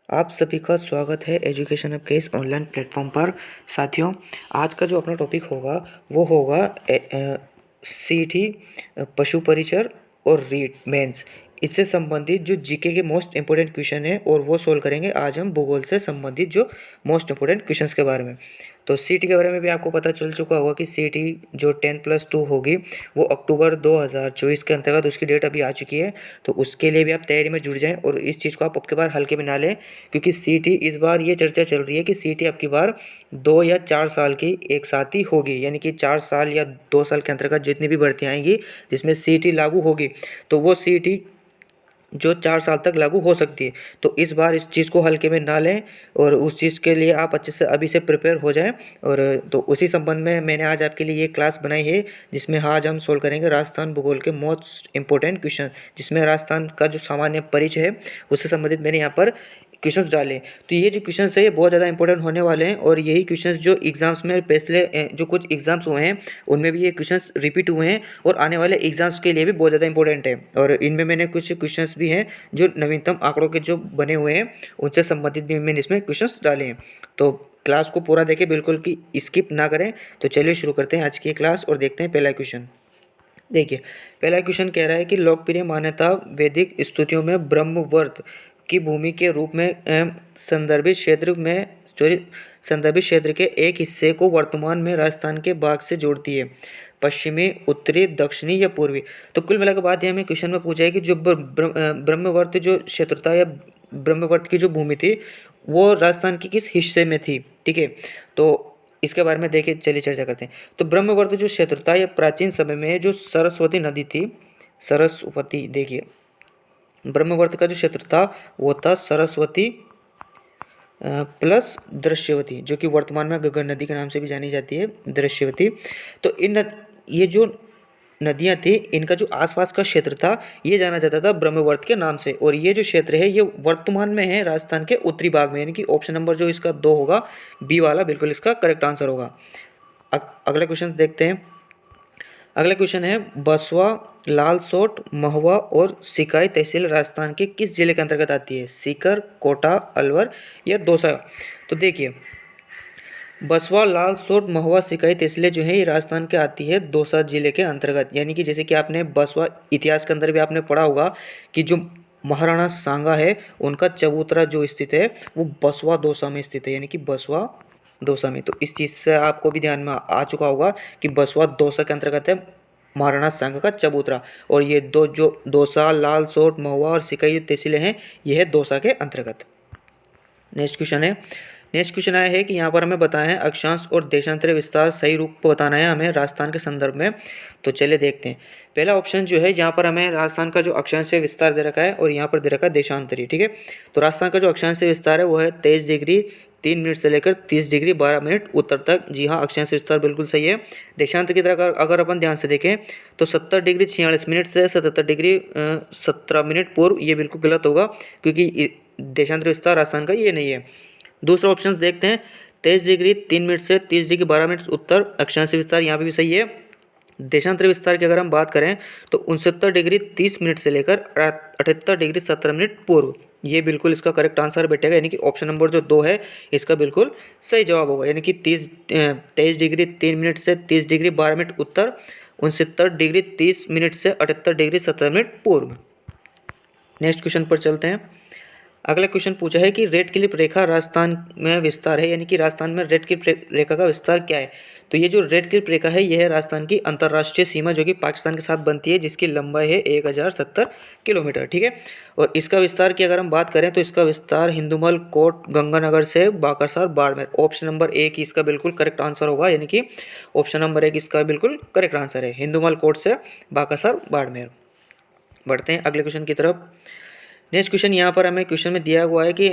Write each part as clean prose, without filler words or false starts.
आप सभी का स्वागत है एजुकेशन हब के इस ऑनलाइन प्लेटफॉर्म पर। साथियों, आज का जो अपना टॉपिक होगा वो होगा सीईटी, पशु परिचर और रीट मेंस। इससे संबंधित जो जीके के मोस्ट इंपोर्टेंट क्वेश्चन है और वो सोल्व करेंगे आज हम भूगोल से संबंधित जो मोस्ट इंपोर्टेंट क्वेश्चंस के बारे में। तो सीईटी के बारे में भी आपको पता चल चुका होगा कि सीईटी जो 10+2 होगी वो अक्टूबर 2024 के अंतर्गत उसकी डेट अभी आ चुकी है। तो उसके लिए भी आप तैयारी में जुड़ जाएं और इस चीज़ को आप आपकी बार हल्के में ना लें, क्योंकि सीईटी इस बार ये चर्चा चल रही है कि सीईटी आपकी बार 2 या 4 साल की एक साथ ही होगी, यानी कि 4 साल या 2 साल के अंतर्गत जितनी भी भर्तियाँ आएंगी जिसमें सीईटी लागू होगी तो वो सीईटी जो 4 साल तक लागू हो सकती है। तो इस बार इस चीज़ को हल्के में ना लें और उस चीज़ के लिए आप अच्छे से अभी से प्रिपेयर हो जाएं। और तो उसी संबंध में मैंने आज आपके लिए ये क्लास बनाई है जिसमें आज हम सोल्व करेंगे राजस्थान भूगोल के मोस्ट इंपॉर्टेंट क्वेश्चन, जिसमें राजस्थान का जो सामान्य परिचय है उससे संबंधित मैंने यहाँ पर क्वेश्चंस डाले। तो ये जो क्वेश्चंस है ये बहुत ज़्यादा इंपॉर्टेंट होने वाले हैं और यही क्वेश्चंस जो एग्जाम्स में पिछले जो कुछ एग्जाम्स हुए हैं उनमें भी ये क्वेश्चंस रिपीट हुए हैं और आने वाले एग्जाम्स के लिए भी बहुत ज़्यादा इंपॉर्टेंट है। और इनमें मैंने कुछ क्वेश्चंस भी हैं जो नवीनतम आंकड़ों के जो बने हुए हैं उनसे संबंधित भी मैंने इसमें क्वेश्चंस डाले हैं। तो क्लास को पूरा देखें, बिल्कुल कि स्किप ना करें। तो चलिए शुरू करते हैं आज की क्लास और देखते हैं पहला क्वेश्चन। देखिए, पहला क्वेश्चन कह रहा है कि लोकप्रिय मान्यता वैदिक स्तुतियों में ब्रह्मवर्त की भूमि के रूप में संदर्भित क्षेत्र में संदर्भित क्षेत्र के एक हिस्से को वर्तमान में राजस्थान के भाग से जोड़ती है। पश्चिमी, उत्तरी, दक्षिणी या पूर्वी। तो कुल मिलाकर बात ये हमें क्वेश्चन में पूछा है कि जो ब्रह्मवर्त जो क्षेत्र था या ब्रह्मवर्त की जो भूमि थी वो राजस्थान के किस हिस्से में थी। ठीक है, तो इसके बारे में देखिए, चलिए चर्चा करते हैं। तो ब्रह्मवर्त जो क्षेत्र था यह प्राचीन समय में जो सरस्वती नदी थी, सरस्वती, देखिए ब्रह्मवर्त का जो क्षेत्र था वो था सरस्वती प्लस दृश्यवती, जो कि वर्तमान में गगन नदी के नाम से भी जानी जाती है, दृश्यवती। तो ये जो नदियाँ थी इनका जो आसपास का क्षेत्र था ये जाना जाता था ब्रह्मवर्त के नाम से। और ये जो क्षेत्र है ये वर्तमान में है राजस्थान के उत्तरी भाग में, यानी कि ऑप्शन नंबर जो इसका 2 होगा, बी वाला, बिल्कुल इसका करेक्ट आंसर होगा। अगला क्वेश्चन देखते हैं। अगला क्वेश्चन है, बसवा, लालसोट, महुआ और सिकाई तहसील राजस्थान के किस जिले के अंतर्गत आती है? सीकर, कोटा, अलवर या दौसा। तो देखिए, बसवा, लालसोट, महुआ, सिकाई तहसीलें जो है ये राजस्थान के आती है दौसा जिले के अंतर्गत। यानी कि जैसे कि आपने बसवा इतिहास के अंदर भी आपने पढ़ा होगा कि जो महाराणा सांगा है उनका चबूतरा जो स्थित है वो बसवा दौसा में स्थित है, यानी कि बसवा दौसा में। तो इस चीज़ से आपको भी ध्यान में आ चुका होगा कि बसवा दौसा के अंतर्गत है महाराणा सांगा का चबूतरा। और ये दो जो दौसा, लालसोट, महुआ और सिकाई जो तहसीलें हैं ये है दौसा के अंतर्गत। नेक्स्ट क्वेश्चन है, नेक्स्ट क्वेश्चन आया है कि यहाँ पर हमें बताया है अक्षांश और देशांतरीय विस्तार सही रूप बताना है हमें राजस्थान के संदर्भ में। तो चलिए देखते हैं। पहला ऑप्शन जो है यहाँ पर हमें राजस्थान का जो अक्षांश विस्तार दे रखा है और यहाँ पर दे रखा है देशांतरी। ठीक है, तो राजस्थान का जो अक्षांश विस्तार है वो है 23 डिग्री 3 मिनट से लेकर 30 डिग्री 12 मिनट उत्तर तक। जी हाँ, अक्षांश विस्तार बिल्कुल सही है। देशांतर की तरह अगर अपन ध्यान से देखें तो 70 डिग्री 46 मिनट से 77 डिग्री 17 मिनट पूर्व, ये बिल्कुल गलत होगा क्योंकि देशांतर विस्तार राजस्थान का ये नहीं है। दूसरा ऑप्शन देखते हैं, 23 डिग्री 3 मिनट से 30 डिग्री 12 मिनट उत्तर, अक्षांश विस्तार यहाँ पे भी सही है। देशांतर विस्तार की अगर हम बात करें तो 69 डिग्री 30 मिनट से लेकर 78 डिग्री 17 मिनट पूर्व, ये बिल्कुल इसका करेक्ट आंसर बैठेगा। यानी कि ऑप्शन नंबर जो 2 है इसका बिल्कुल सही जवाब होगा। यानी कि 23 डिग्री 3 मिनट से 30 डिग्री 12 मिनट उत्तर, 69 डिग्री 30 मिनट से 78 डिग्री 17 मिनट पूर्व। नेक्स्ट क्वेश्चन पर चलते हैं। अगला क्वेश्चन पूछा है कि रेड क्लिफ रेखा राजस्थान में विस्तार है, यानी कि राजस्थान में रेड क्लिफ रेखा का विस्तार क्या है? तो ये जो रेड क्लिफ रेखा है यह है राजस्थान की अंतर्राष्ट्रीय सीमा जो कि पाकिस्तान के साथ बनती है, जिसकी लंबाई है 1070 किलोमीटर। ठीक है, और इसका विस्तार की अगर हम बात करें तो इसका विस्तार हिंदुमल, कोट, गंगानगर से बाकरसर, बाड़मेर। ऑप्शन नंबर 1 इसका बिल्कुल करेक्ट आंसर होगा, यानी कि ऑप्शन नंबर 1 इसका बिल्कुल करेक्ट आंसर है, हिंदुमल, कोट से बाकरसर, बाड़मेर। बढ़ते हैं अगले क्वेश्चन की तरफ। नेक्स्ट क्वेश्चन यहाँ पर हमें क्वेश्चन में दिया हुआ है कि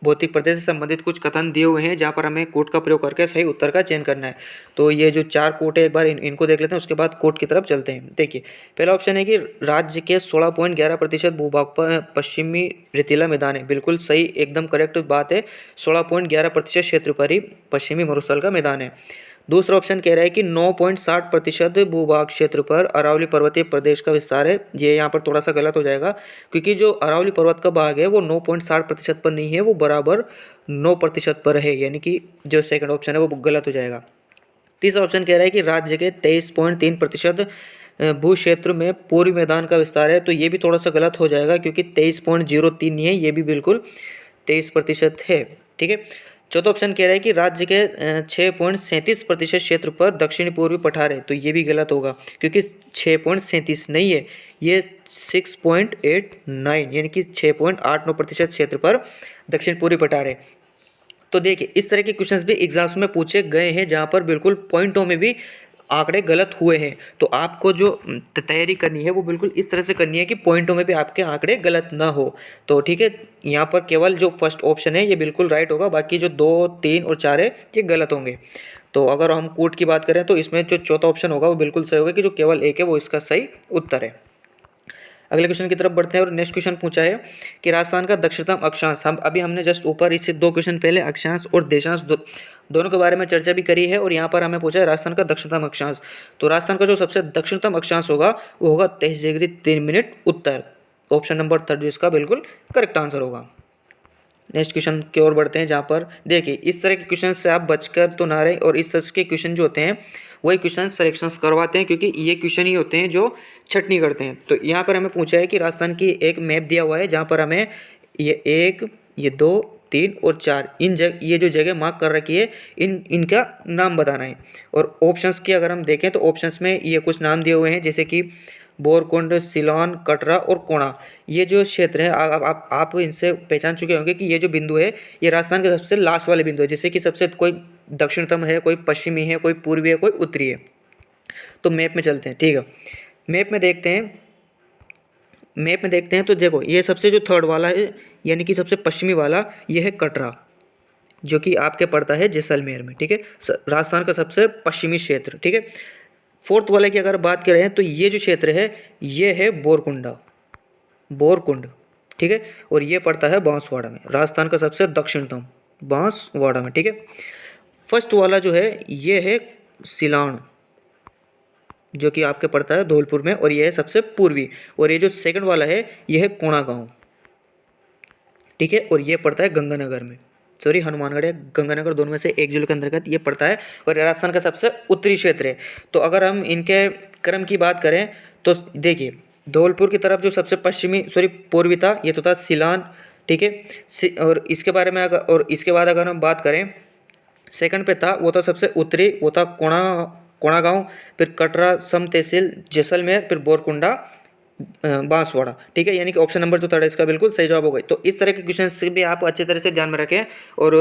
भौतिक प्रदेश से संबंधित कुछ कथन दिए हुए हैं जहाँ पर हमें कोट का प्रयोग करके सही उत्तर का चयन करना है। तो ये जो 4 कोट है एक बार इनको देख लेते हैं, उसके बाद कोट की तरफ चलते हैं। देखिए, पहला ऑप्शन है कि राज्य के 16.11% भूभाग पर पश्चिमी रेतीला मैदान है। बिल्कुल सही, एकदम करेक्ट बात है। 16.11% क्षेत्र पर ही पश्चिमी मरुस्थल का मैदान है। दूसरा ऑप्शन कह रहा है कि 9.60% भूभाग क्षेत्र पर अरावली पर्वतीय प्रदेश का विस्तार है। ये यहाँ पर थोड़ा सा गलत हो जाएगा, क्योंकि जो अरावली पर्वत का भाग है वो 9.60% पर नहीं है, वो बराबर 9% पर है, यानी कि जो सेकंड ऑप्शन है वो गलत हो जाएगा। तीसरा ऑप्शन कह रहा है कि राज्य के 23.3% भू क्षेत्र में पूर्वी मैदान का विस्तार है। तो ये भी थोड़ा सा गलत हो जाएगा, क्योंकि 23.03 नहीं है, ये भी बिल्कुल 23% है। ठीक है। चौथा ऑप्शन कह रहा है कि राज्य के 6.37% क्षेत्र पर दक्षिण पूर्वी पठार है। तो ये भी गलत होगा, क्योंकि 6.37 नहीं है, ये 6.89 यानी कि 6.89% क्षेत्र पर दक्षिण पूर्वी पठार है। तो देखिए, इस तरह के क्वेश्चंस भी एग्जाम्स में पूछे गए हैं, जहाँ पर बिल्कुल पॉइंटों में भी आंकड़े गलत हुए हैं। तो आपको जो तैयारी करनी है वो बिल्कुल इस तरह से करनी है कि पॉइंटों में भी आपके आंकड़े गलत ना हो। तो ठीक है, यहाँ पर केवल जो फर्स्ट ऑप्शन है ये बिल्कुल राइट होगा, बाकी जो 2, 3 और 4 है ये गलत होंगे। तो अगर हम कोड की बात करें तो इसमें जो चौथा ऑप्शन होगा वो बिल्कुल सही होगा, कि जो केवल एक है वो इसका सही उत्तर है। अगले क्वेश्चन की तरफ बढ़ते हैं और नेक्स्ट क्वेश्चन पूछा है कि राजस्थान का दक्षिणतम अक्षांश। हम अभी हमने जस्ट ऊपर इससे 2 क्वेश्चन पहले अक्षांश और देशांश दोनों के बारे में चर्चा भी करी है, और यहाँ पर हमें पूछा है राजस्थान का दक्षिणतम अक्षांश। तो राजस्थान का जो सबसे दक्षिणतम अक्षांश होगा वो होगा 23 डिग्री 3 मिनट उत्तर। ऑप्शन नंबर 3 जो इसका बिल्कुल करेक्ट आंसर होगा। नेक्स्ट क्वेश्चन की ओर बढ़ते हैं, जहाँ पर देखिए इस तरह के क्वेश्चन से आप बचकर तो ना रहें, और इस तरह के क्वेश्चन जो होते हैं वही क्वेश्चन सिलेक्शंस करवाते हैं, क्योंकि ये क्वेश्चन ही होते हैं जो छटनी करते हैं। तो यहाँ पर हमें पूछा है कि राजस्थान की एक मैप दिया हुआ है, जहाँ पर हमें ये 1, ये 2, 3 और 4 ये जो जगह मार्क कर रखी है इनका नाम बताना है। और ऑप्शंस की अगर हम देखें तो ऑप्शंस में ये कुछ नाम दिए हुए हैं, जैसे कि बोरकुंड, सिलोन, कटरा और कोणा। ये जो क्षेत्र है आप इनसे पहचान चुके होंगे कि ये जो बिंदु है ये राजस्थान के सबसे लास्ट वाले बिंदु है, जैसे कि सबसे कोई दक्षिणतम है, कोई पश्चिमी है, कोई पूर्वी है, कोई उत्तरी है। तो मैप में चलते हैं, ठीक है। मैप में देखते हैं तो देखो ये सबसे जो थर्ड वाला है, यानी कि सबसे पश्चिमी वाला, ये है कटरा, जो कि आपके पड़ता है जैसलमेर में। ठीक है, राजस्थान का सबसे पश्चिमी क्षेत्र। ठीक है। फोर्थ वाले की अगर बात करें तो ये जो क्षेत्र है ये है बोरकुंड। ठीक है, और ये पड़ता है बांसवाड़ा में, राजस्थान का सबसे दक्षिणतम बांसवाड़ा में। ठीक है। फर्स्ट वाला जो है ये है सिलान, जो कि आपके पड़ता है धौलपुर में, और ये है सबसे पूर्वी। और ये जो सेकंड वाला है ये है कोणागांव। ठीक है, और ये पड़ता है गंगानगर में, सॉरी हनुमानगढ़ या गंगानगर, दोनों में से एक जिले के अंतर्गत ये पड़ता है, और राजस्थान का सबसे उत्तरी क्षेत्र है। तो अगर हम इनके क्रम की बात करें तो देखिए धौलपुर की तरफ जो सबसे पूर्वी था ये तो था सिलान। ठीक है, और इसके बारे में और इसके बाद अगर हम बात करें सेकंड पे था वो था सबसे उत्तरी, वो था कोणागांव, फिर कटरा सम तहसील जैसलमेर, फिर बोरकुंडा बांसवाड़ा। ठीक है, यानी कि ऑप्शन नंबर जो थर्ड है इसका बिल्कुल सही जवाब होगा। तो इस तरह के क्वेश्चन से भी आप अच्छी तरह से ध्यान में रखें, और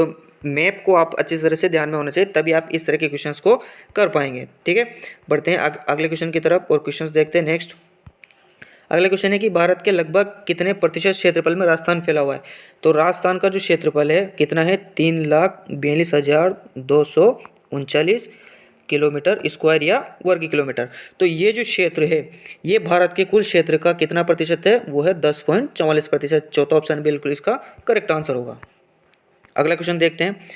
मैप को आप अच्छी तरह से ध्यान में होना चाहिए, तभी आप इस तरह के क्वेश्चंस को कर पाएंगे। ठीक है, बढ़ते हैं अगले क्वेश्चन की तरफ और क्वेश्चंस देखते हैं। नेक्स्ट अगला क्वेश्चन है कि भारत के लगभग कितने प्रतिशत क्षेत्रफल में राजस्थान फैला हुआ है। तो राजस्थान का जो क्षेत्रफल है कितना है, 3,42,239 किलोमीटर स्क्वायर या वर्ग किलोमीटर। तो ये जो क्षेत्र है ये भारत के कुल क्षेत्र का कितना प्रतिशत है, वो है 10.44%। चौथा ऑप्शन बिल्कुल इसका करेक्ट आंसर होगा। अगला क्वेश्चन देखते हैं।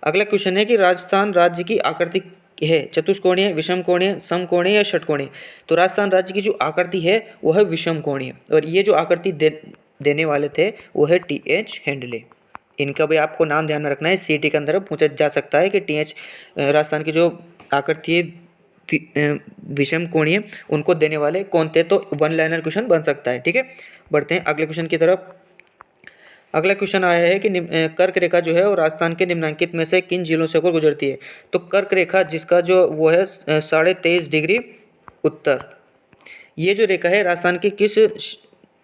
अगला क्वेश्चन है कि राजस्थान राज्य की आकृति है चतुष्कोणीय, विषमकोणीय, समकोणीय या षटकोणीय। तो राजस्थान राज्य की जो आकृति है वो है विषमकोणीय, और ये जो आकृति देने वाले थे वो है TH हेंडले। इनका भी आपको नाम ध्यान में रखना है, CT के अंदर पूछा जा सकता है कि TH राजस्थान की जो आकृति है विषम कोणीय उनको देने वाले कौन थे। तो 1 लाइनर क्वेश्चन बन सकता है। ठीक है, बढ़ते हैं अगले क्वेश्चन की तरफ। अगला क्वेश्चन आया है कि कर्क रेखा जो है वो राजस्थान के निम्नलिखित में से किन जिलों से होकर गुजरती है। तो कर्क रेखा जिसका जो वो है 23.5 डिग्री उत्तर, ये जो रेखा है राजस्थान के किस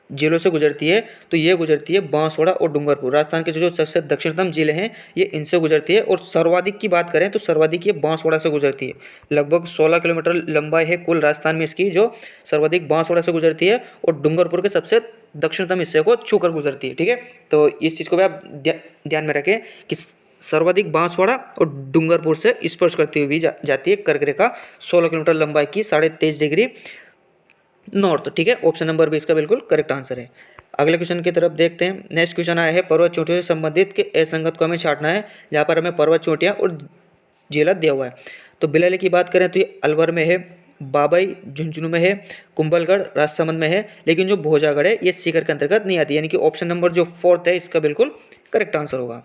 जिलों से गुजरती है। तो ये गुजरती है बांसवाड़ा और डूंगरपुर। राजस्थान के जो सबसे दक्षिणतम जिले हैं ये इनसे गुजरती है, और सर्वाधिक की बात करें तो सर्वाधिक ये बांसवाड़ा से गुजरती है। लगभग 16 किलोमीटर लंबाई है कुल राजस्थान में इसकी, जो सर्वाधिक बांसवाड़ा से गुजरती है और डूंगरपुर के सबसे दक्षिणतम हिस्से को छूकर गुजरती है। ठीक है, तो इस चीज़ को भी आप ध्यान में रखें कि सर्वाधिक बांसवाड़ा और डूंगरपुर से स्पर्श करती हुई जाती है कर्क रेखा, 16 किलोमीटर लंबाई की, 23.5 डिग्री नॉर्थ। ठीक है, ऑप्शन नंबर भी इसका बिल्कुल करेक्ट आंसर है। अगले क्वेश्चन की तरफ देखते हैं। नेक्स्ट क्वेश्चन आया है पर्वत चोटियों से संबंधित के असंगत को हमें छांटना है, जहाँ पर हमें पर्वत चोटियाँ और जिला दिया हुआ है। तो बिलाली की बात करें तो ये अलवर में है, बाबई झुंझुनू में है, कुंभलगढ़ राजसमंद में है, लेकिन जो भोजागढ़ है ये सीकर के अंतर्गत नहीं आती, यानी कि ऑप्शन नंबर जो 4 है इसका बिल्कुल करेक्ट आंसर होगा।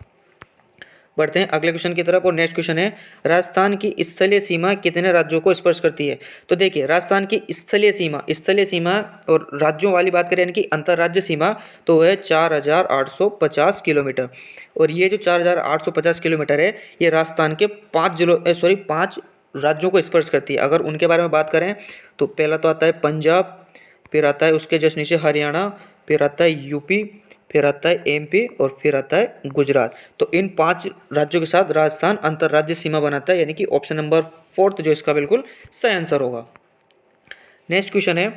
बढ़ते हैं अगले क्वेश्चन की तरफ, और नेक्स्ट क्वेश्चन है राजस्थान की स्थलीय सीमा कितने राज्यों को स्पर्श करती है। तो देखिए राजस्थान की स्थलीय सीमा और राज्यों वाली बात करें यानी कि अंतर्राज्य सीमा, तो वह 4,850 किलोमीटर। और ये जो 4,850 किलोमीटर है ये राजस्थान के 5 राज्यों को स्पर्श करती है। अगर उनके बारे में बात करें तो पहला तो आता है पंजाब, फिर आता है उसके जस्ट नीचे हरियाणा, फिर आता है यूपी, फिर आता है एमपी और फिर आता है गुजरात। तो इन 5 राज्यों के साथ राजस्थान अंतर्राज्य सीमा बनाता है, यानी कि ऑप्शन नंबर 4 जो इसका बिल्कुल सही आंसर होगा। नेक्स्ट क्वेश्चन है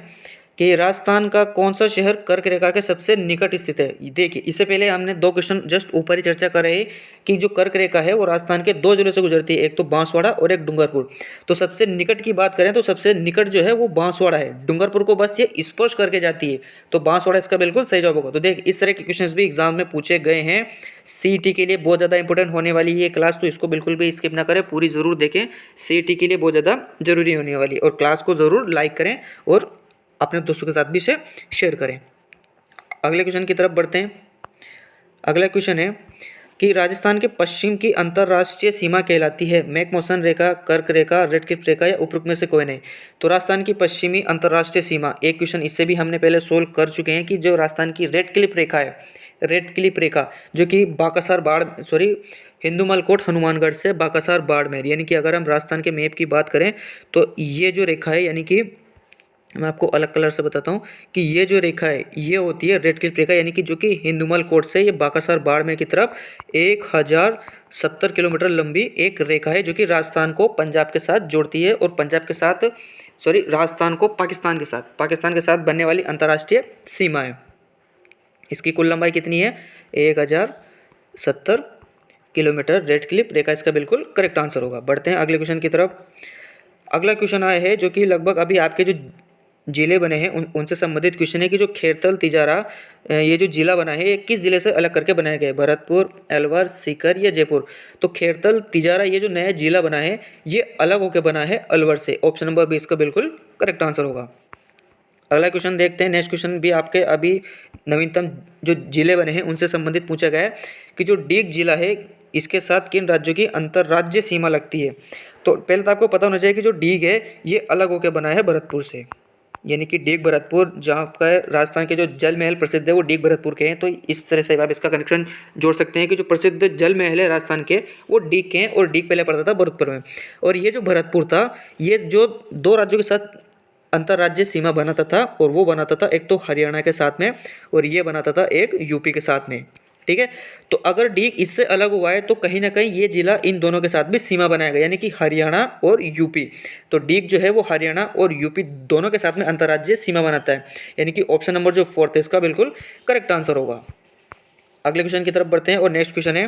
कि राजस्थान का कौन सा शहर कर्क रेखा के सबसे निकट स्थित है। देखिए इससे पहले हमने 2 क्वेश्चन जस्ट ऊपर ही चर्चा कर रहे हैं कि जो कर्क रेखा है वो राजस्थान के 2 जिलों से गुजरती है, एक तो बांसवाड़ा और एक डूंगरपुर। तो सबसे निकट की बात करें तो सबसे निकट जो है वो बांसवाड़ा है, डूंगरपुर को बस ये स्पर्श करके जाती है, तो बांसवाड़ा इसका बिल्कुल सही जवाब होगा। तो देख इस तरह के क्वेश्चन भी एग्जाम में पूछे गए हैं, सीईटी के लिए बहुत ज़्यादा इंपॉर्टेंट होने वाली ये क्लास, तो इसको बिल्कुल भी स्किप ना करें, पूरी ज़रूर देखें, सीईटी के लिए बहुत ज़्यादा जरूरी होने वाली। और क्लास को ज़रूर लाइक करें और अपने दोस्तों के साथ भी इसे शेयर करें। अगले क्वेश्चन की तरफ बढ़ते हैं। अगला क्वेश्चन है कि राजस्थान के पश्चिम की अंतर्राष्ट्रीय सीमा कहलाती है मैकमोहन रेखा, कर्क रेखा, रेड क्लिफ रेखा या उपरोक्त में से कोई नहीं। तो राजस्थान की पश्चिमी अंतर्राष्ट्रीय सीमा, एक क्वेश्चन इससे भी हमने पहले सोल्व कर चुके हैं कि जो राजस्थान की रेड क्लिफ रेखा है, रेड क्लिफ रेखा जो कि हिंदुमल कोट हनुमानगढ़ से बाकासार बाड़मेर, यानी कि अगर हम राजस्थान के मैप की बात करें तो ये जो रेखा है, यानी कि मैं आपको अलग कलर से बताता हूँ कि ये जो रेखा है ये होती है रेड क्लिफ रेखा, यानी कि जो कि हिंदुमल कोट से ये बाकासार बाड़मेर की तरफ 1070 किलोमीटर लंबी एक रेखा है जो कि राजस्थान को पंजाब के साथ जोड़ती है, और राजस्थान को पाकिस्तान के साथ बनने वाली अंतर्राष्ट्रीय सीमा है। इसकी कुल लंबाई कितनी है, 1070 किलोमीटर रेड क्लिफ रेखा इसका बिल्कुल करेक्ट आंसर होगा। बढ़ते हैं अगले क्वेश्चन की तरफ। अगला क्वेश्चन आया है जो कि लगभग अभी आपके जो जिले बने हैं उनसे संबंधित क्वेश्चन है कि जो खेरतल तिजारा ये जो जिला बना है ये किस जिले से अलग करके बनाया गया है, भरतपुर, अलवर, सीकर या जयपुर। तो खेरतल तिजारा ये जो नया जिला बना है ये अलग होकर बना है अलवर से, ऑप्शन नंबर 20 का बिल्कुल करेक्ट आंसर होगा। अगला क्वेश्चन देखते हैं। नेक्स्ट क्वेश्चन भी आपके अभी नवीनतम जो जिले बने हैं उनसे संबंधित पूछा गया है कि जो डीग जिला है इसके साथ किन राज्यों की अंतर्राज्यीय सीमा लगती है। तो पहले तो आपको पता होना चाहिए कि जो डीग है ये अलग होकर बना है भरतपुर से, यानी कि डीग भरतपुर, जहाँ का राजस्थान के जो जल महल प्रसिद्ध है वो डीग भरतपुर के हैं। तो इस तरह से आप इसका कनेक्शन जोड़ सकते हैं कि जो प्रसिद्ध जल महल है राजस्थान के वो डीग के हैं, और डीग पहले पड़ता था भरतपुर में। और ये जो भरतपुर था ये जो 2 राज्यों के साथ अंतर्राज्यीय सीमा बनाता था, और वो बनाता था एक तो हरियाणा के साथ में और ये बनाता था एक यूपी के साथ में, ठीक है। तो अगर डीग इससे अलग हुआ है तो कहीं ना कहीं ये जिला इन दोनों के साथ भी सीमा बनाएगा, यानी कि हरियाणा और यूपी। तो डीग जो है वो हरियाणा और यूपी दोनों के साथ में अंतर्राज्यीय सीमा बनाता है, यानी कि ऑप्शन नंबर जो 4 है इसका बिल्कुल करेक्ट आंसर होगा। अगले क्वेश्चन की तरफ बढ़ते हैं, और नेक्स्ट क्वेश्चन है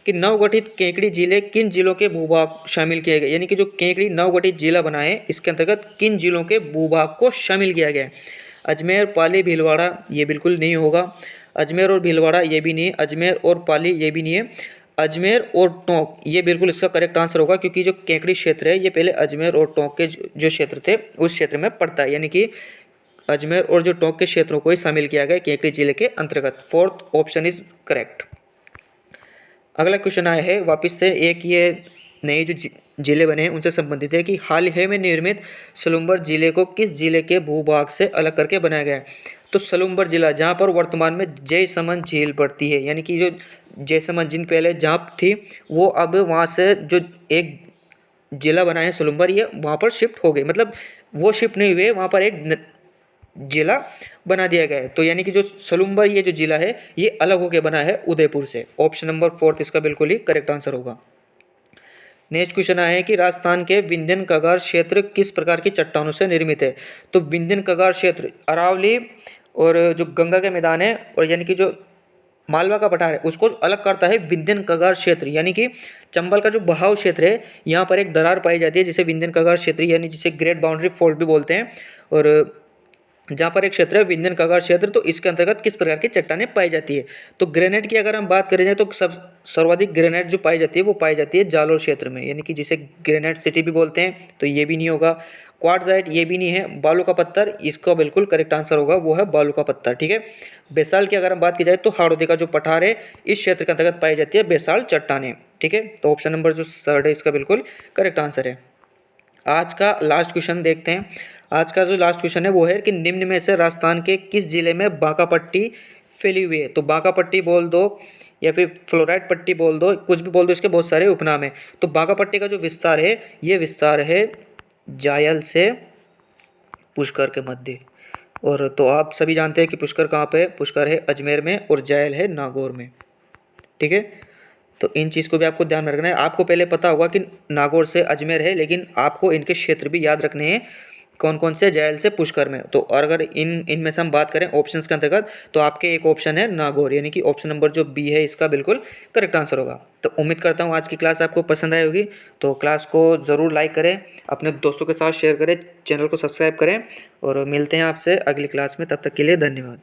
कि नवगठित केकड़ी जिले किन जिलों के भूभाग शामिल किए गए, यानी कि जो केकड़ी नवगठित जिला बना है इसके अंतर्गत किन जिलों के भूभाग को शामिल किया गया है। अजमेर, पाली, भीलवाड़ा ये बिल्कुल नहीं होगा, अजमेर और भीलवाड़ा ये भी नहीं है, अजमेर और पाली ये भी नहीं है, अजमेर और टोंक ये बिल्कुल इसका करेक्ट आंसर होगा, क्योंकि जो केकड़ी क्षेत्र है ये पहले अजमेर और टोंक के जो क्षेत्र थे उस क्षेत्र में पड़ता है, यानी कि अजमेर और जो टोंक के क्षेत्रों को ही शामिल किया गया केकड़ी जिले के अंतर्गत। 4th option is correct. अगला क्वेश्चन आया है वापस से एक ये नए जो जिले बने हैं उनसे संबंधित है कि हाल ही में निर्मित सलुम्बर जिले को किस जिले के भूभाग से अलग करके बनाया गया है। तो सलुम्बर जिला जहाँ पर वर्तमान में जयसमंद झील पड़ती है, यानी कि जो जयसमंद जिन पहले जहाँ थी वो अब वहाँ से जो एक जिला बना है सलुम्बर ये वहाँ पर शिफ्ट हो गए, मतलब वो शिफ्ट नहीं हुए, वहाँ पर एक जिला बना दिया गया है। तो यानी कि जो सलुम्बर ये जो जिला है ये अलग होकर बना है उदयपुर से, ऑप्शन नंबर 4 इसका बिल्कुल ही करेक्ट आंसर होगा। नेक्स्ट क्वेश्चन आया है कि राजस्थान के विंध्यन कगार क्षेत्र किस प्रकार की चट्टानों से निर्मित है। तो विंध्यन कगार क्षेत्र अरावली और जो गंगा के मैदान है और यानी कि जो मालवा का पठार है उसको अलग करता है विंध्यन कगार क्षेत्र, यानी कि चंबल का जो बहाव क्षेत्र है यहाँ पर एक दरार पाई जाती है जिसे विंध्यन कगार क्षेत्र यानी जिसे ग्रेट बाउंड्री फॉल्ट भी बोलते हैं। और जहाँ पर एक क्षेत्र है विंध्यन कागार क्षेत्र, तो इसके अंतर्गत किस प्रकार की चट्टानें पाई जाती है। तो ग्रेनाइट की अगर हम बात करें जाए तो सब सर्वाधिक ग्रेनाइट जो पाई जाती है वो पाई जाती है जालोर क्षेत्र में, यानी कि जिसे ग्रेनाइट सिटी भी बोलते हैं, तो ये भी नहीं होगा। क्वार्ट्जाइट ये भी नहीं है। बालू का पत्थर, इसका बिल्कुल करेक्ट आंसर होगा, वो है बालू का पत्थर। ठीक है। बेसाल्ट की अगर हम बात की जाए तो हाड़ौदे का जो पठार है इस क्षेत्र के अंतर्गत पाई जाती है बेसाल्ट चट्टानें। ठीक है, तो ऑप्शन नंबर जो थर्ड है इसका बिल्कुल करेक्ट आंसर है। आज का लास्ट क्वेश्चन देखते हैं। आज का जो लास्ट क्वेश्चन है वो है कि निम्न में से राजस्थान के किस जिले में बांका पट्टी फैली हुई है। तो बांका पट्टी बोल दो या फिर फ्लोराइड पट्टी बोल दो, कुछ भी बोल दो, इसके बहुत सारे उपनाम है। तो बांका पट्टी का जो विस्तार है ये विस्तार है जायल से पुष्कर के मध्य। और तो आप सभी जानते हैं कि पुष्कर कहाँ पे है। पुष्कर है अजमेर में और जायल है नागौर में। ठीक है, तो इन चीज़ को भी आपको ध्यान में रखना है। आपको पहले पता होगा कि नागौर से अजमेर है, लेकिन आपको इनके क्षेत्र भी याद रखने हैं, कौन कौन से जायल से पुष्कर में। तो और अगर इनमें से हम बात करें ऑप्शंस के अंतर्गत, तो आपके एक ऑप्शन है नागौर, यानी कि ऑप्शन नंबर जो बी है इसका बिल्कुल करेक्ट आंसर होगा। तो उम्मीद करता हूँ आज की क्लास आपको पसंद आई होगी। तो क्लास को ज़रूर लाइक करें, अपने दोस्तों के साथ शेयर करें, चैनल को सब्सक्राइब करें, और मिलते हैं आपसे अगली क्लास में। तब तक के लिए धन्यवाद।